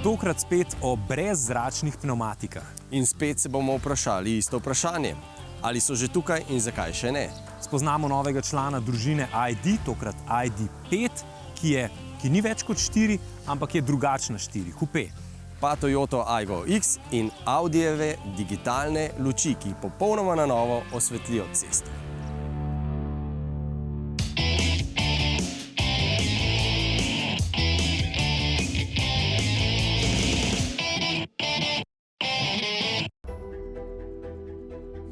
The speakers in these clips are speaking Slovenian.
Tokrat spet o brezzračnih pnevmatikah. In spet se bomo vprašali isto vprašanje. Ali so že tukaj in zakaj še ne? Spoznamo novega člana družine ID, tokrat ID5, ki ni več kot 4, ampak je drugačna 4, kupé. Pa Toyota Aygo X in Audijeve digitalne luči, ki popolnoma na novo osvetlijo cesto.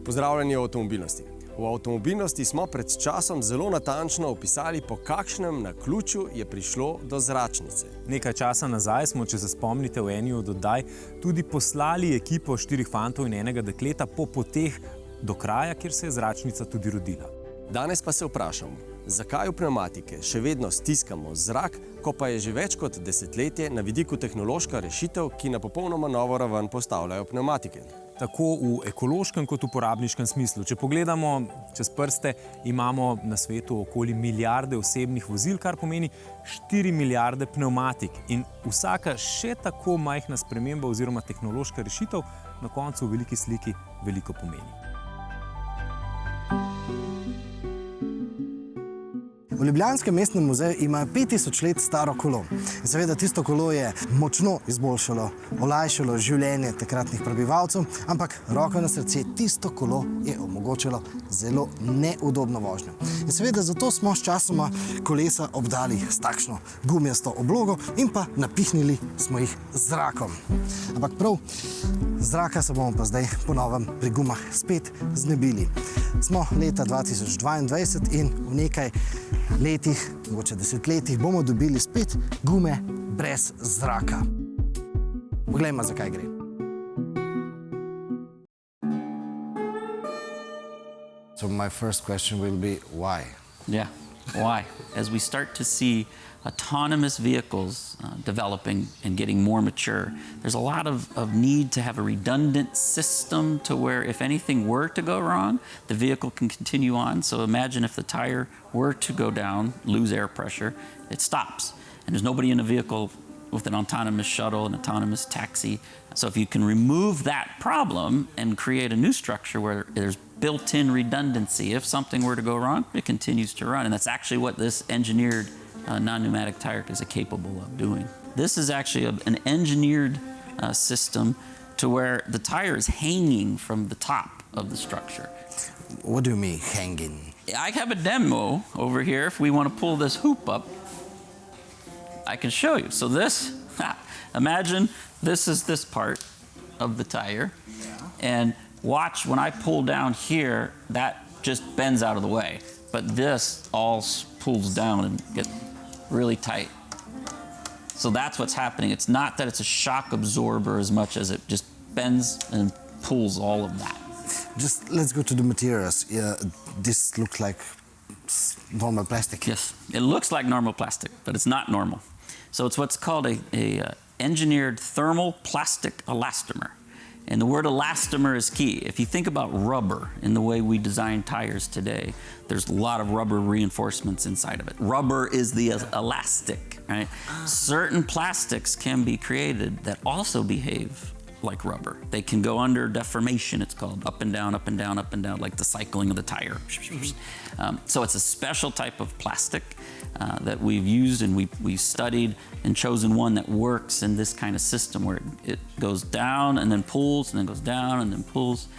Pozdravljeni v avtomobilnosti. V avtomobilnosti smo pred časom zelo natančno opisali, po kakšnem naključju je prišlo do zračnice. Nekaj časa nazaj smo, če se spomnite v eni od oddaj, tudi poslali ekipo 4 fantov in enega dekleta po poteh do kraja, kjer se je zračnica tudi rodila. Danes pa se vprašamo, zakaj v pnevmatike še vedno stiskamo zrak, ko pa je že več kot desetletje na vidiku tehnološka rešitev, ki na popolnoma novo raven postavljajo pnevmatike. Tako v ekološkem kot uporabniškem smislu. Če pogledamo čez prste, imamo na svetu okoli milijarde osebnih vozil, kar pomeni 4 milijarde pnevmatik. In vsaka še tako majhna sprememba oziroma tehnološka rešitev na koncu v veliki sliki veliko pomeni. V Ljubljanskem mestnem muzeju ima 5000 let staro kolo. Seveda tisto kolo je močno izboljšalo, olajšalo življenje takratnih prebivalcev, ampak roko na srce, tisto kolo je omogočilo zelo neudobno vožnjo. In seveda zato smo sčasoma kolesa obdali s takšno gumijasto oblogo in pa napihnili smo jih z zrakom. Ampak prav zraka se bomo pa zdaj po novem pri gumah spet znebili. Smo leta 2022 in v nekaj letih, mogoče desetletjih, bomo dobili spet gume brez zraka. Poglejmo, zakaj gre. So my first question will be why? Yeah, why? As we start to see autonomous vehicles developing and getting more mature, there's a lot of need to have a redundant system to where if anything were to go wrong, the vehicle can continue on. So imagine if the tire were to go down, lose air pressure, it stops. And there's nobody in the vehicle with an autonomous shuttle, an autonomous taxi. So if you can remove that problem and create a new structure where there's built-in redundancy, if something were to go wrong, it continues to run. And that's actually what this engineered non-pneumatic tire is capable of doing. This is actually an engineered system to where the tire is hanging from the top of the structure. What do you mean, hanging? I have a demo over here. If we want to pull this hoop up, I can show you. So this, imagine this is this part of the tire. And watch when I pull down here, that just bends out of the way. But this all pulls down and gets really tight. So that's what's happening. It's not that it's a shock absorber as much as it just bends and pulls all of that. Just let's go to the materials. This looks like normal plastic. Yes, it looks like normal plastic, but it's not normal. So it's what's called a engineered thermal plastic elastomer. And the word elastomer is key. If you think about rubber in the way we design tires today, there's a lot of rubber reinforcements inside of it. Rubber is the elastic, right? Certain plastics can be created that also behave like rubber. They can go under deformation, it's called, up and down, up and down, up and down, like the cycling of the tire. So it's a special type of plastic that we've used and we've studied and chosen one that works in this kind of system where it goes down and then pulls and then goes down and then pulls.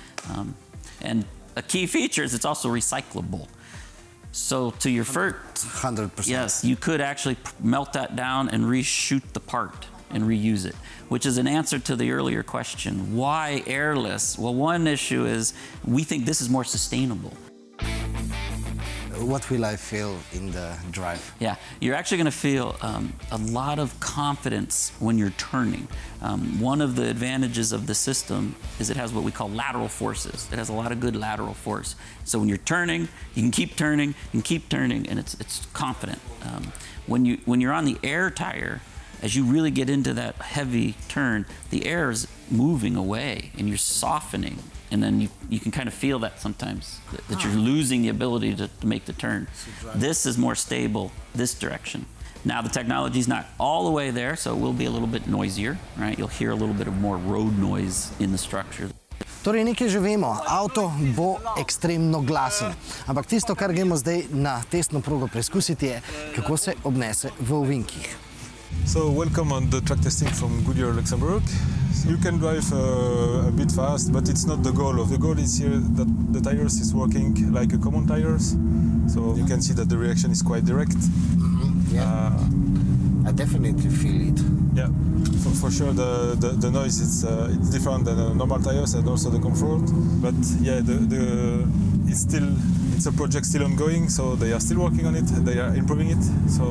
And a key feature is it's also recyclable. So to your first, 100%. yes, you could actually melt that down and reshoot the part and reuse it, which is an answer to the earlier question. Why airless? Well, one issue is we think this is more sustainable. What will I feel in the drive? Yeah, you're actually going to feel a lot of confidence when you're turning. One of the advantages of the system is it has what we call lateral forces. It has a lot of good lateral force. So when you're turning, you can keep turning and keep turning, and it's confident. When you're on the air tire, as you really get into that heavy turn, the air is moving away and you're softening. And then you can kind of feel that sometimes, that you're losing the ability to make the turn. This is more stable, this direction. Now the technology is not all the way there, so it will be a little bit noisier, right? You'll hear a little bit of more road noise in the structure. Torej, nekaj že vemo, avto bo ekstremno glasen. Ampak tisto, kar gremo zdaj na testno progo preizkusiti, je, kako se obnese v ovinkih. So welcome on the track testing from Goodyear, Luxembourg. You can drive a bit fast, but it's not the goal. The goal is here that the tires is working like a common tires. So you can see that the reaction is quite direct. Yeah. I definitely feel it. Yeah, for sure the noise it's different than normal tires and also the comfort. But yeah, it's a project still ongoing, so they are still working on it. They are improving it. So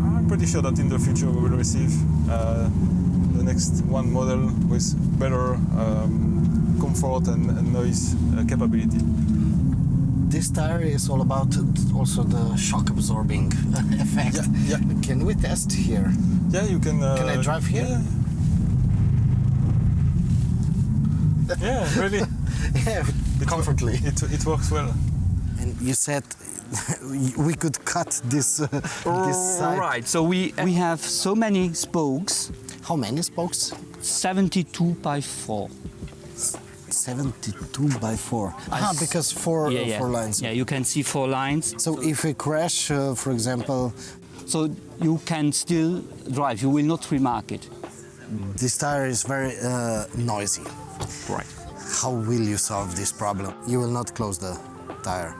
I'm pretty sure that in the future we will receive the next one model with better comfort and noise capability. This tire is all about also the shock absorbing effect. Yeah. Can we test here? Yeah, you can. Can I drive here? Yeah, really. Yeah, comfortably. It works well. And you said we could cut this side. Right, so we have so many spokes, How many spokes? 72 by 4. 72 by 4. Because four lines. Yeah, you can see 4 lines. So if we crash, for example, So you can still drive, you will not remark it. this tire is very noisy. Right. How will you solve this problem? You will not close the tire.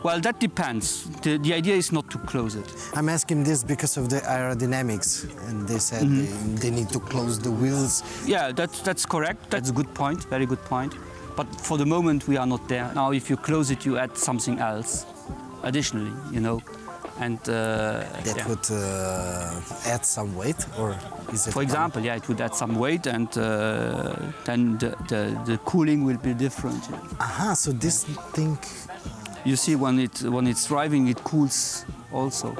Well, that depends. The idea is not to close it. I'm asking this because of the aerodynamics, and they said they need to close the wheels. Yeah, that's correct. That's a good point, very good point. But for the moment, we are not there. Now, if you close it, you add something else additionally, you know. And That would add some weight, or is it? for example, yeah, it would add some weight, and then the cooling will be different. Aha, so this thing. You see, when it's driving, it cools also.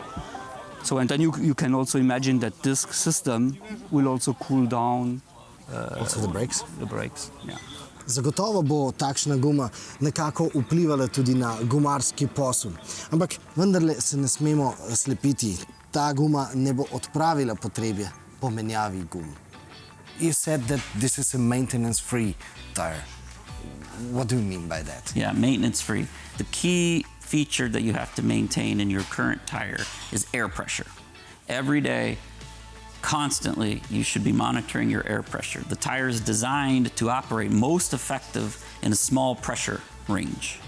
So, and then you can also imagine that this system will also cool down Also the brakes. the brakes. Yeah. Zagotovo bo takšna guma nekako vplivala tudi na gumarski posel. Ampak vendarle se ne smemo slepiti. Ta guma ne bo odpravila potrebe po menjavi gum. You said that this is a maintenance-free tire. What do you mean by that? Yeah, maintenance free. The key feature that you have to maintain in your current tire is air pressure. Every day, constantly, you should be monitoring your air pressure. The tire is designed to operate most effective in a small pressure range.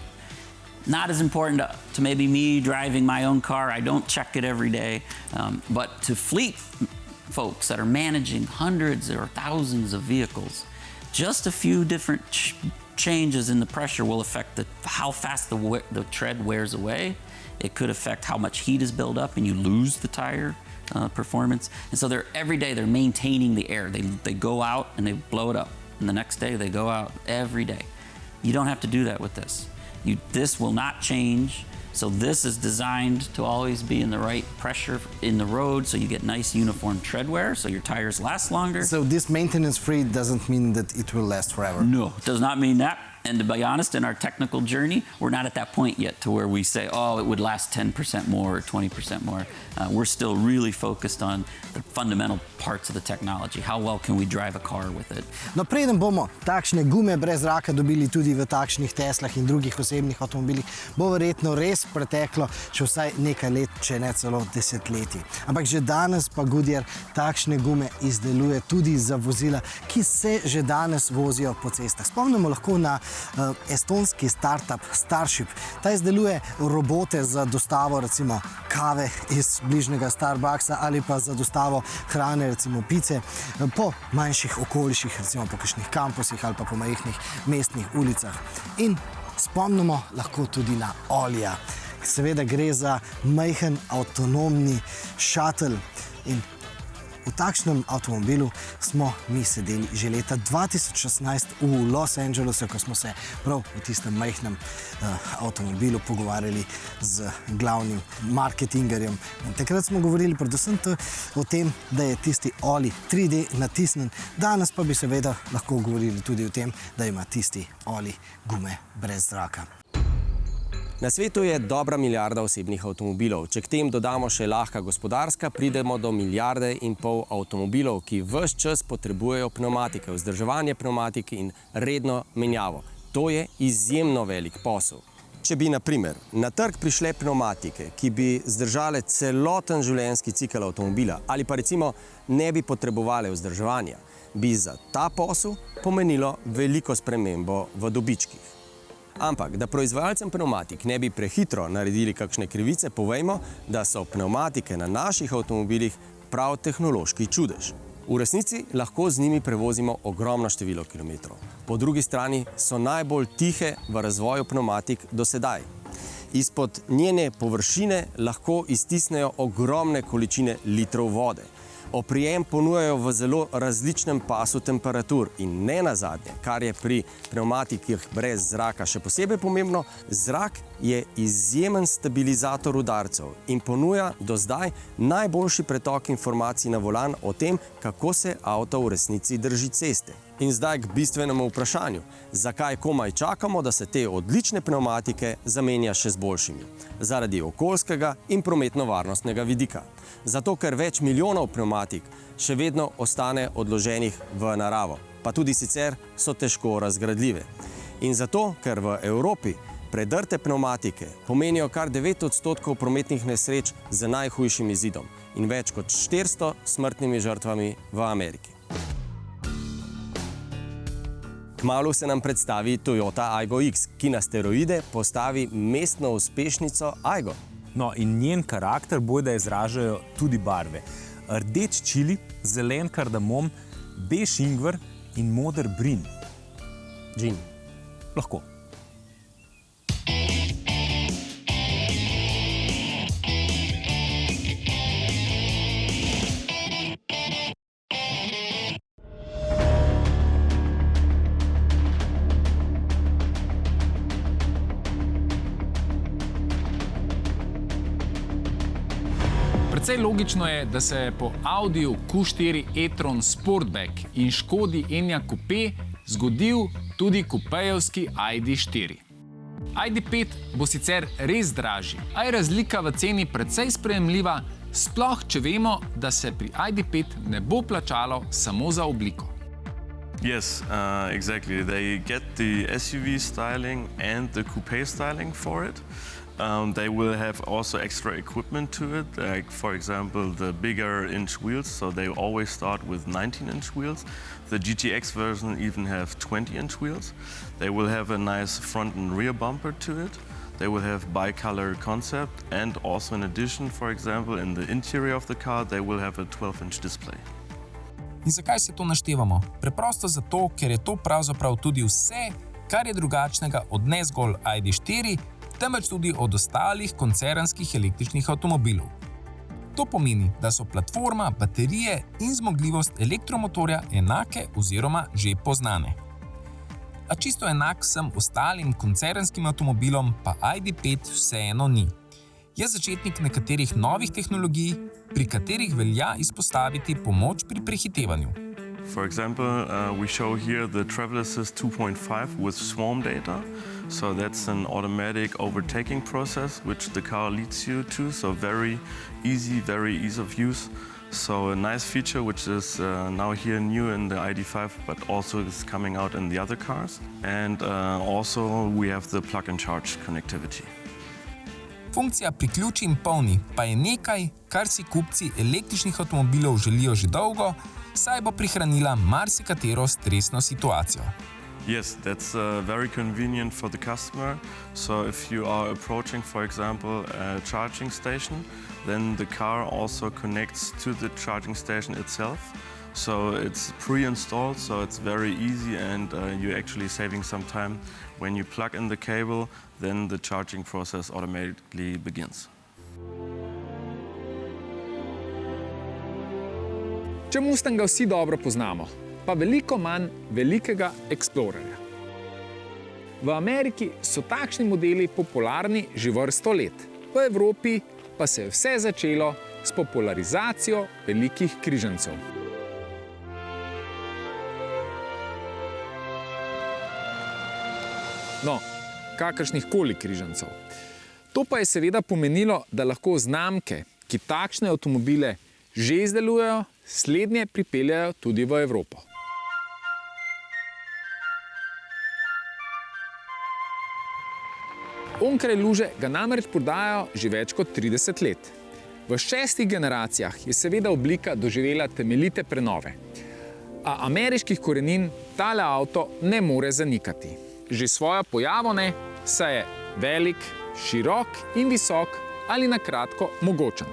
Not as important to maybe me driving my own car. I don't check it every day. But to fleet folks that are managing hundreds or thousands of vehicles, just a few different changes in the pressure will affect how fast the tread wears away. It could affect how much heat is built up and you lose the tire performance. And so every day they're maintaining the air. They go out and they blow it up. And the next day they go out every day. You don't have to do that with this. This will not change. So this is designed to always be in the right pressure in the road, so you get nice uniform tread wear, so your tires last longer. So this maintenance-free doesn't mean that it will last forever? No, it does not mean that. And to be honest, in our technical journey, we're not at that point yet to where we say, oh, it would last 10% more or 20% more. We're still really focused on the fundamental parts of the technology. How well can we drive a car with it? No, preden bomo takšne gume brez zraka dobili tudi v takšnih Teslah in drugih osebnih avtomobilih, bo verjetno res preteklo še vsaj nekaj let, če ne celo desetletij. Ampak že danes pa Goodyear takšne gume izdeluje tudi za vozila, ki se že danes vozijo po cestah. Spomnimo lahko na estonski startup Starship. Ta izdeluje robote za dostavo recimo kave iz bližnjega Starbucksa ali pa za dostavo hrane, recimo pice, po manjših okoliših, recimo po kakšnih kampusih ali pa po majhnih mestnih ulicah. In spomnimo lahko tudi na Ollija. Seveda gre za majhen avtonomni šatel in v takšnem avtomobilu smo mi sedeli že leta 2016 v Los Angelesu, ko smo se prav v tistem majhnem avtomobilu pogovarjali z glavnim marketingerjem. In takrat smo govorili predvsem o tem, da je tisti Olli 3D natisnen. Danes pa bi seveda lahko govorili tudi o tem, da ima tisti Olli gume brez zraka. Na svetu je dobra milijarda osebnih avtomobilov. Če k tem dodamo še lahka gospodarska, pridemo do 1,5 milijarde avtomobilov, ki ves čas potrebujejo pnevmatike, vzdrževanje pnevmatik in redno menjavo. To je izjemno velik posel. Če bi, na primer, na trg prišle pnevmatike, ki bi zdržale celoten življenjski cikel avtomobila ali pa recimo ne bi potrebovale vzdrževanja, bi za ta posel pomenilo veliko spremembo v dobičkih. Ampak, da proizvajalcem pnevmatik ne bi prehitro naredili kakšne krivice, povejmo, da so pnevmatike na naših avtomobilih prav tehnološki čudež. V resnici lahko z njimi prevozimo ogromno število kilometrov. Po drugi strani so najbolj tihe v razvoju pnevmatik do sedaj. Izpod njene površine lahko iztisnejo ogromne količine litrov vode. Oprijem ponujajo v zelo različnem pasu temperatur in ne nazadnje, kar je pri pnevmatikih brez zraka še posebej pomembno, zrak je izjemen stabilizator udarcev in ponuja do zdaj najboljši pretok informacij na volan o tem, kako se avto v resnici drži ceste. In zdaj k bistvenemu vprašanju, zakaj komaj čakamo, da se te odlične pnevmatike zamenja še z boljšimi? Zaradi okoljskega in prometno-varnostnega vidika. Zato, ker več milijonov pnevmatik še vedno ostane odloženih v naravo, pa tudi sicer so težko razgradljive. In zato, ker v Evropi predrte pnevmatike pomenijo kar 9% prometnih nesreč z najhujšim izidom in več kot 400 smrtnimi žrtvami v Ameriki. Kmalu se nam predstavi Toyota Aygo X, ki na steroide postavi mestno uspešnico Aygo. No, in njen karakter bojda izražajo tudi barve. Rdeč čili, zelen kardamom, bež ingver in moder brin. Gin. Lahko. Precej logično je, da se je po Audiju Q4 e-tron Sportback in Škodi Enyaq Coupe zgodil tudi kupejevski ID.4. ID.5 bo sicer res dražji, a je razlika v ceni precej sprejemljiva, sploh če vemo, da se pri ID.5 ne bo plačalo samo za obliko. Yes, exactly. They get the SUV styling and the coupe styling for it. They will have also extra equipment to it, like for example the bigger inch wheels, so they always start with 19-inch wheels. The GTX version even have 20-inch wheels. They will have a nice front and rear bumper to it. They will have bi-color concept and also in addition, for example, in the interior of the car, they will have a 12-inch display. In zakaj se to naštevamo? Preprosto zato, ker je to pravzaprav tudi vse, kar je drugačnega od ne zgolj ID.4, temveč tudi od ostalih koncernskih električnih avtomobilov. To pomeni, da so platforma, baterije in zmogljivost elektromotorja enake oziroma že poznane. A čisto enak vsem ostalim koncernskim avtomobilom pa ID.5 vseeno ni. Je začetnik nekaterih novih tehnologij, pri katerih velja izpostaviti pomoč pri prehitevanju. For example, we show here the Travel Assist 2.5 with swarm data. So that's an automatic overtaking process which the car leads you to. So very easy of use. So a nice feature which is now here new in the ID.5, but also is coming out in the other cars. And also we have the plug and charge connectivity. Funkcija priključi in polni pa je nekaj, kar si kupci električnih avtomobilov želijo že dolgo, saj bo prihranila marsikatero stresno situacijo. Yes, that's very convenient for the customer. So if you are approaching, for example, a charging station, then the car also connects to the charging station itself. So it's pre-installed, so it's very easy and you're actually saving some time. When you plug in the cable, then the charging process automatically begins. Če Mustanga vsi dobro poznamo, pa veliko manj velikega Explorerja. V Ameriki so takšni modeli popularni že vrsto let. V Evropi pa se je vse začelo s popularizacijo velikih križancev. No, kakršnih koli križancev. To pa je seveda pomenilo, da lahko znamke, ki takšne avtomobile že izdelujejo, slednje pripeljajo tudi v Evropo. Onkraj luže ga namreč prodajajo že več kot 30 let. V 6 generacijah je seveda oblika doživela temeljite prenove, a ameriških korenin tale avto ne more zanikati. Že svojo pojavo ne, saj je velik, širok in visok ali na kratko mogočen.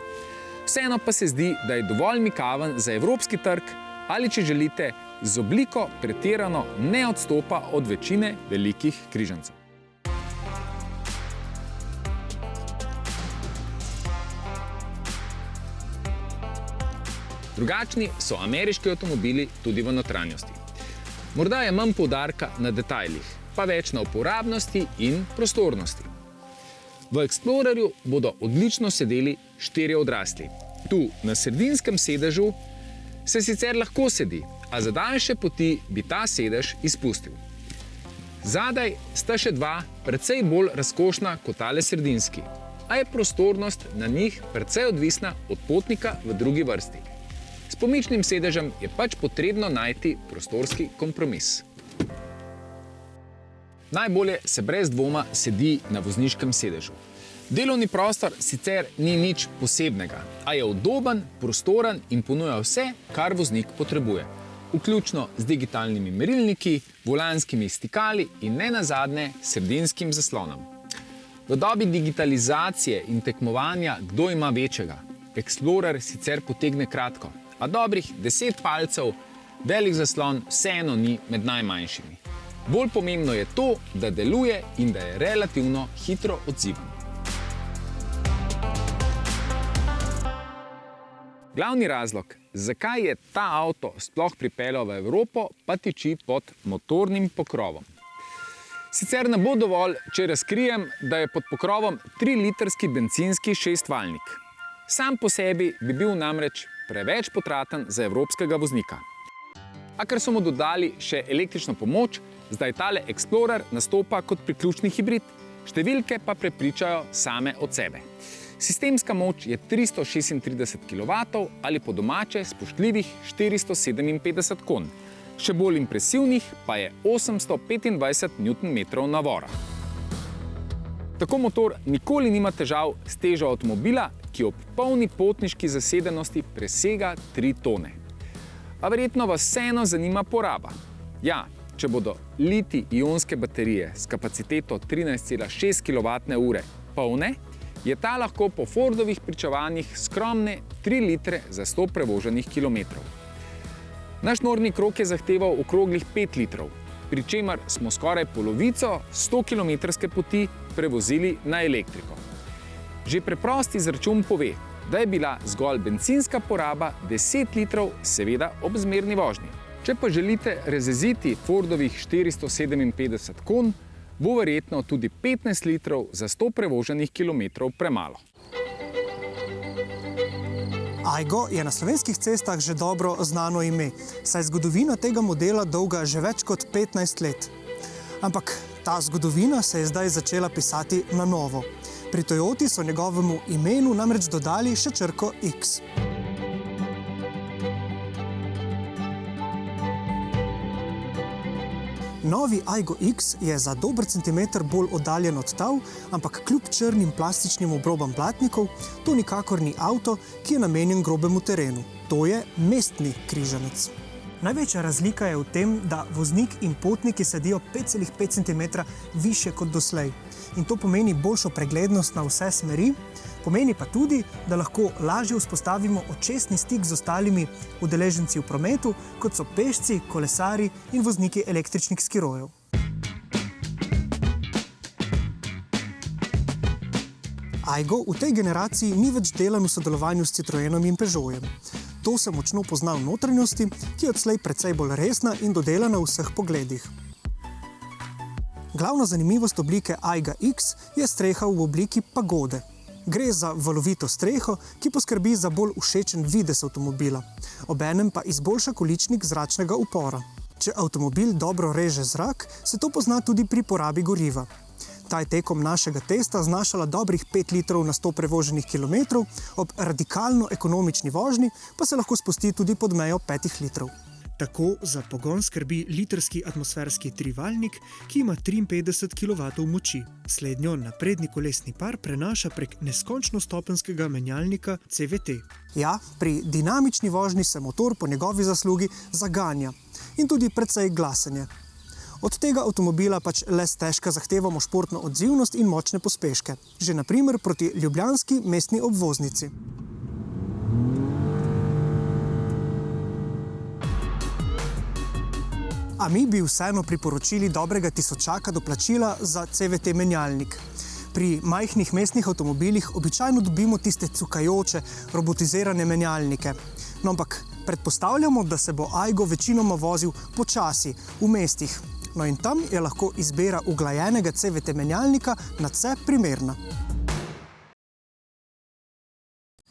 Vseeno pa se zdi, da je dovolj mikaven za evropski trg ali, če želite, z obliko pretirano ne odstopa od večine velikih križancev. Drugačni so ameriški avtomobili tudi v notranjosti. Morda je manj poudarka na detajlih, pa več na uporabnosti in prostornosti. V Explorerju bodo odlično sedeli 4 odrasli. Tu, na sredinskem sedežu, se sicer lahko sedi, a za daljše poti bi ta sedež izpustil. Zadaj sta še 2, precej bolj razkošna kot tale sredinski, a je prostornost na njih precej odvisna od potnika v drugi vrsti. S pomičnim sedežem je pač potrebno najti prostorski kompromis. Najbolje se brez dvoma sedi na vozniškem sedežu. Delovni prostor sicer ni nič posebnega, a je udoben, prostoren in ponuja vse, kar voznik potrebuje, vključno z digitalnimi merilniki, volanskimi stikali in nenazadnje sredinskim zaslonom. V dobi digitalizacije in tekmovanja, kdo ima večjega, Explorer sicer potegne kratko, a dobrih 10 palcev velik zaslon vseeno ni med najmanjšimi. Bolj pomembno je to, da deluje in da je relativno hitro odziven. Glavni razlog, zakaj je ta avto sploh pripeljal v Evropo, pa tiči pod motornim pokrovom. Sicer ne bo dovolj, če razkrijem, da je pod pokrovom 3-litrski bencinski 6-valjnik. Sam po sebi bi bil namreč preveč potraten za evropskega voznika. A ker so mu dodali še električno pomoč, zdaj tale Explorer nastopa kot priključni hibrid, številke pa prepričajo same od sebe. Sistemska moč je 336 kW ali po domače spoštljivih 457 konj. Še bolj impresivnih pa je 825 Nm navora. Tako motor nikoli nima težav s težo avtomobila, ki ob polni potniški zasedenosti presega 3 tone. A verjetno vas vseeno zanima poraba. Ja, če bodo litij-ionske baterije s kapaciteto 13,6 kWh polne, je ta lahko po Fordovih pričevanjih skromne 3 litre za 100 prevoženih kilometrov. Naš norni krog je zahteval okroglih 5 litrov, pri čemer smo skoraj polovico 100-kilometrske poti prevozili na elektriko. Že preprost izračun pove, da je bila zgolj bencinska poraba 10 litrov, seveda ob zmerni vožnji. Če pa želite razjeziti Fordovih 457 konj, bo verjetno tudi 15 litrov za 100 prevoženih kilometrov premalo. Aygo je na slovenskih cestah že dobro znano ime, saj je zgodovina tega modela dolga že več kot 15 let. Ampak ta zgodovina se je zdaj začela pisati na novo. Pri Toyoti so njegovemu imenu namreč dodali še črko X. Novi Aygo X je za dober centimeter bolj oddaljen od tal, ampak kljub črnim plastičnim obrobam blatnikov, to nikakor ni avto, ki je namenjen grobemu terenu. To je mestni križanec. Največja razlika je v tem, da voznik in potniki sedijo 5,5 cm višje kot doslej. In to pomeni boljšo preglednost na vse smeri, pomeni pa tudi, da lahko lažje vzpostavimo očesni stik z ostalimi udeleženci v prometu, kot so pešci, kolesarji in vozniki električnih skirojev. Aygo v tej generaciji ni več delan v sodelovanju s Citroenom in Peugeotom. To se močno pozna v notranjosti, ki je odslej precej bolj resna in dodelana v vseh pogledih. Glavna zanimivost oblike Ayga X je streha v obliki pagode. Gre za valovito streho, ki poskrbi za bolj všečen videz avtomobila, obenem pa izboljša količnik zračnega upora. Če avtomobil dobro reže zrak, se to pozna tudi pri porabi goriva. Ta je tekom našega testa znašala dobrih 5 litrov na 100 prevoženih kilometrov, ob radikalno ekonomični vožnji pa se lahko spusti tudi pod mejo 5 litrov. Tako za pogon skrbi litrski atmosferski trivaljnik, ki ima 53 kW moči. Slednjo napredni kolesni par prenaša prek neskončno stopenskega menjalnika CVT. Ja, pri dinamični vožnji se motor po njegovi zaslugi zaganja in tudi precej glasen je. Od tega avtomobila pač le stežka zahtevamo športno odzivnost in močne pospeške. Že na primer proti ljubljanski mestni obvoznici. A mi bi vseeno priporočili dobrega tisočaka doplačila za CVT menjalnik. Pri majhnih mestnih avtomobilih običajno dobimo tiste cukajoče, robotizirane menjalnike. No, ampak predpostavljamo, da se bo Aygo večinoma vozil počasi v mestih. No in tam je lahko izbira uglajenega CVT menjalnika nadvse primerna.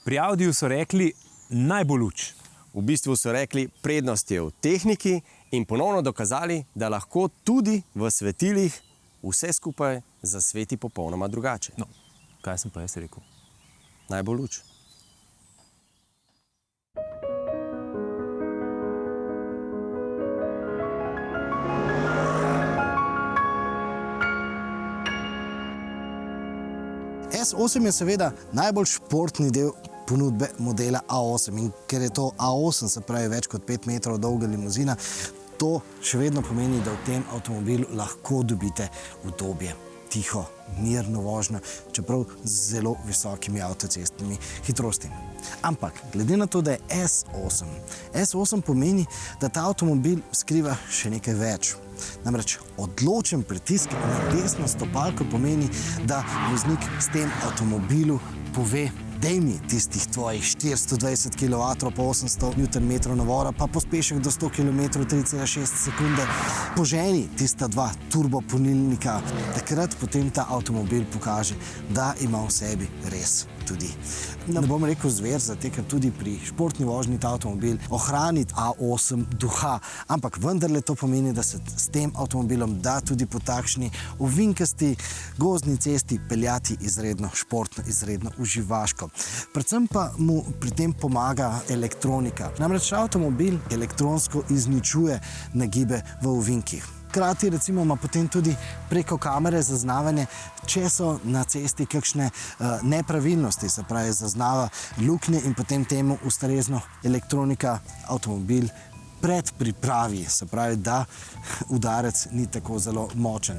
Pri Audiju so rekli najbolj luč. V bistvu so rekli, prednost je v tehniki in ponovno dokazali, da lahko tudi v svetilih vse skupaj zasveti popolnoma drugače. No, kaj sem pa jaz rekel? Najbolj luč. S8 je seveda najbolj športni del ponudbe modela A8 in ker je to A8, se pravi več kot 5 metrov dolga limuzina, to še vedno pomeni, da v tem avtomobilu lahko dobite udobje, tiho, mirno vožnjo, čeprav z zelo visokimi avtocestnimi hitrostmi. Ampak, glede na to, da je S8 pomeni, da ta avtomobil skriva še nekaj več. Namreč odločen pritisk na desno stopalko pomeni, da voznik s tem avtomobilu pove: dej mi tistih tvojih 420 kW po 800 Nm navora, pa pospešek do 100 km 3,6 sekunde. Poženi tista dva turbopolnilnika. Takrat potem ta avtomobil pokaže, da ima v sebi res tudi. Ne bom rekel zver, zato ker tudi pri športni vožnji ta avtomobil ohrani A8 duha, ampak vendarle to pomeni, da se s tem avtomobilom da tudi po takšni ovinkasti gozdni cesti peljati izredno športno, izredno uživaško. Predvsem pa mu pri tem pomaga elektronika. Namreč avtomobil elektronsko izničuje nagibe v ovinkih. Hkrati recimo ima potem tudi preko kamere zaznavanje, če so na cesti kakšne nepravilnosti, se pravi zaznava luknje in potem temu ustrezno elektronika avtomobil predpripravi, se pravi, da udarec ni tako zelo močen.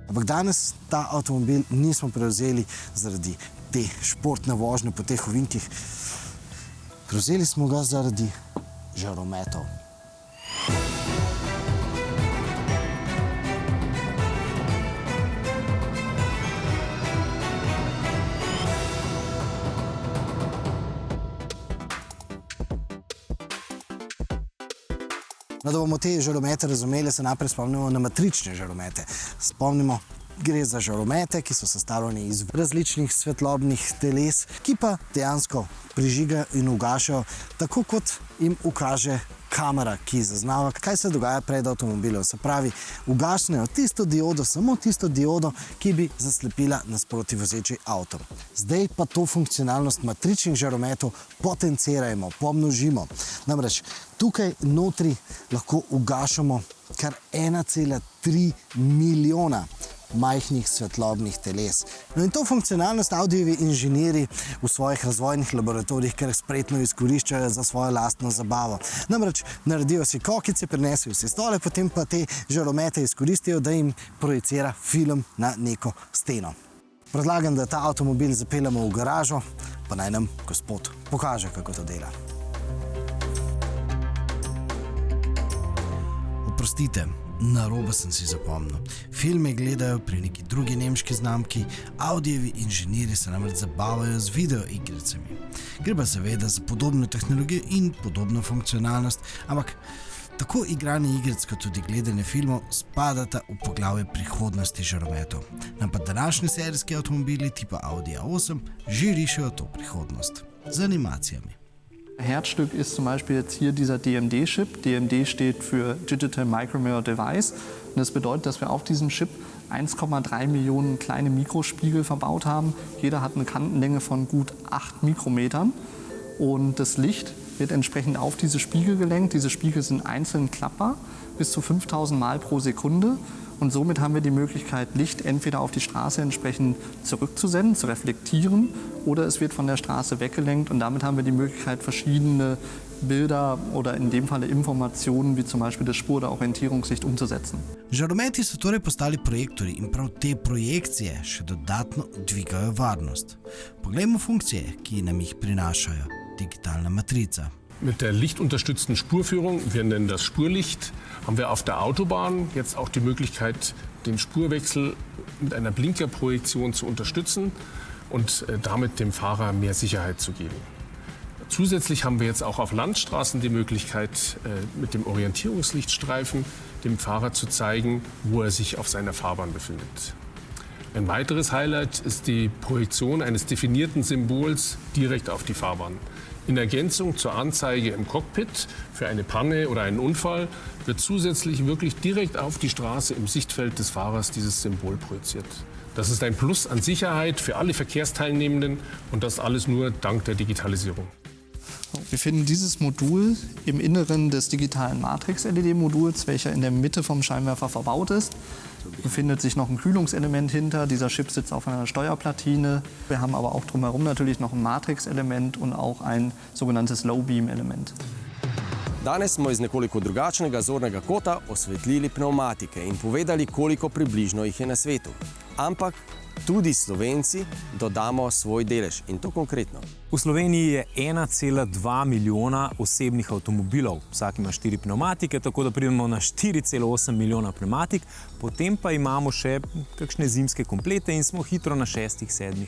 Ampak danes ta avtomobil nismo prevzeli zaradi te športne vožnje po teh ovinkih. Prevzeli smo ga zaradi žarometov. No, da bomo te žaromete razumeli, se najprej spomnimo na matrične žaromete. Spomnimo, gre za žaromete, ki so sestavljeni iz različnih svetlobnih teles, ki pa dejansko prižigajo in ugašajo, tako kot jim ukaže kamera, ki zaznava, kaj se dogaja pred avtomobilom. Se pravi, ugasnejo tisto diodo, samo tisto diodo, ki bi zaslepila nasproti vozeči avto. Zdaj pa to funkcionalnost matričnih žarometov potencirajmo, pomnožimo. Namreč tukaj notri lahko ugašamo kar 1,3 milijona majhnih svetlobnih teles. No in to funkcionalnost Audijevi inženirji v svojih razvojnih laboratorijih kar spretno izkoriščajo za svojo lastno zabavo. Namreč naredijo si kokice, prinesejo si stole, potem pa te žaromete izkoristijo, da jim projicira film na neko steno. Predlagam, da ta avtomobil zapeljemo v garažo, pa naj nam gospod pokaže, kako to dela. Oprostite, narobe sem si zapomnil. Filme gledajo pri neki drugi nemški znamki, Audijevi inženirji se namreč zabavajo z videoigricami. Gre pa seveda za podobno tehnologijo in podobno funkcionalnost, ampak tako igranje igric kot tudi gledanje filmov spadata v poglavje prihodnosti žarometov. Nam pa današnji serijski avtomobili tipa Audi A8 že rišejo to prihodnost z animacijami. Herzstück ist zum Beispiel jetzt hier dieser DMD-Chip. DMD steht für Digital Micromirror Device. Und das bedeutet, dass wir auf diesem Chip 1,3 Millionen kleine Mikrospiegel verbaut haben. Jeder hat eine Kantenlänge von gut 8 Mikrometern. Und das Licht wird entsprechend auf diese Spiegel gelenkt. Diese Spiegel sind einzeln klappbar, bis zu 5000 Mal pro Sekunde. Und somit haben wir die Möglichkeit, Licht entweder auf die Straße entsprechend zurückzusenden, zu reflektieren, oder es wird von der Straße weggelenkt. Und damit haben wir die Möglichkeit, verschiedene Bilder oder in dem Falle Informationen, wie zum Beispiel das Spur- oder Orientierungslicht, umzusetzen. Žarometi so torej postali projektorji in prav te projekcije še dodatno dvigajo varnost. Poglejmo funkcije, ki nam jih prinašajo. Digitalna matrica. Mit der lichtunterstützten Spurführung, wir nennen das Spurlicht, haben wir auf der Autobahn jetzt auch die Möglichkeit, den Spurwechsel mit einer Blinkerprojektion zu unterstützen und damit dem Fahrer mehr Sicherheit zu geben. Zusätzlich haben wir jetzt auch auf Landstraßen die Möglichkeit, mit dem Orientierungslichtstreifen dem Fahrer zu zeigen, wo er sich auf seiner Fahrbahn befindet. Ein weiteres Highlight ist die Projektion eines definierten Symbols direkt auf die Fahrbahn. In Ergänzung zur Anzeige im Cockpit für eine Panne oder einen Unfall wird zusätzlich wirklich direkt auf die Straße im Sichtfeld des Fahrers dieses Symbol projiziert. Das ist ein Plus an Sicherheit für alle Verkehrsteilnehmenden und das alles nur dank der Digitalisierung. Wir finden dieses Modul im Inneren des digitalen Matrix-LED-Moduls, welcher in der Mitte vom Scheinwerfer verbaut ist. Befindet sich noch ein Kühlungselement hinter. Dieser Chip sitzt auf einer Steuerplatine. Wir haben aber auch drumherum natürlich noch ein Matrix-Element und auch ein sogenanntes Low-Beam-Element. Danes smo iz nekoliko drugačnega zornega kota osvetlili pnevmatike in povedali, koliko približno jih je na svetu. Ampak tudi Slovenci dodamo svoj delež in to konkretno. V Sloveniji je 1,2 milijona osebnih avtomobilov. Vsak ima 4 pnevmatike, tako da pridemo na 4,8 milijona pnevmatik. Potem pa imamo še kakšne zimske komplete in smo hitro na 6, 7,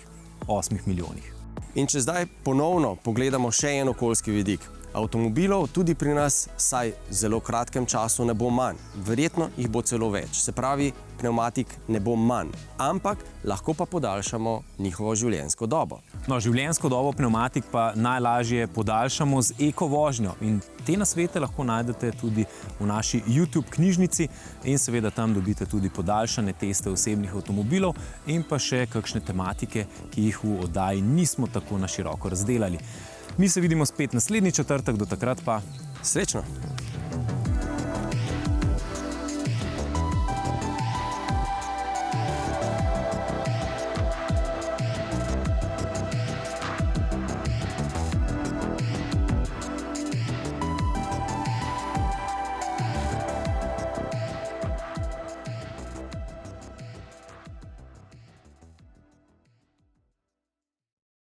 8 milijonih. In če zdaj ponovno pogledamo še en okoljski vidik. Avtomobilov tudi pri nas vsaj v zelo kratkem času ne bo manj. Verjetno jih bo celo več. Se pravi, pnevmatik ne bo manj. Ampak lahko pa podaljšamo njihovo življenjsko dobo. No, življenjsko dobo pnevmatik pa najlažje podaljšamo z ekovožnjo. In te nasvete lahko najdete tudi v naši YouTube knjižnici in seveda tam dobite tudi podaljšane teste osebnih avtomobilov in pa še kakšne tematike, ki jih v oddaji nismo tako na široko razdelali. Mi se vidimo spet naslednji četrtek, do takrat pa srečno!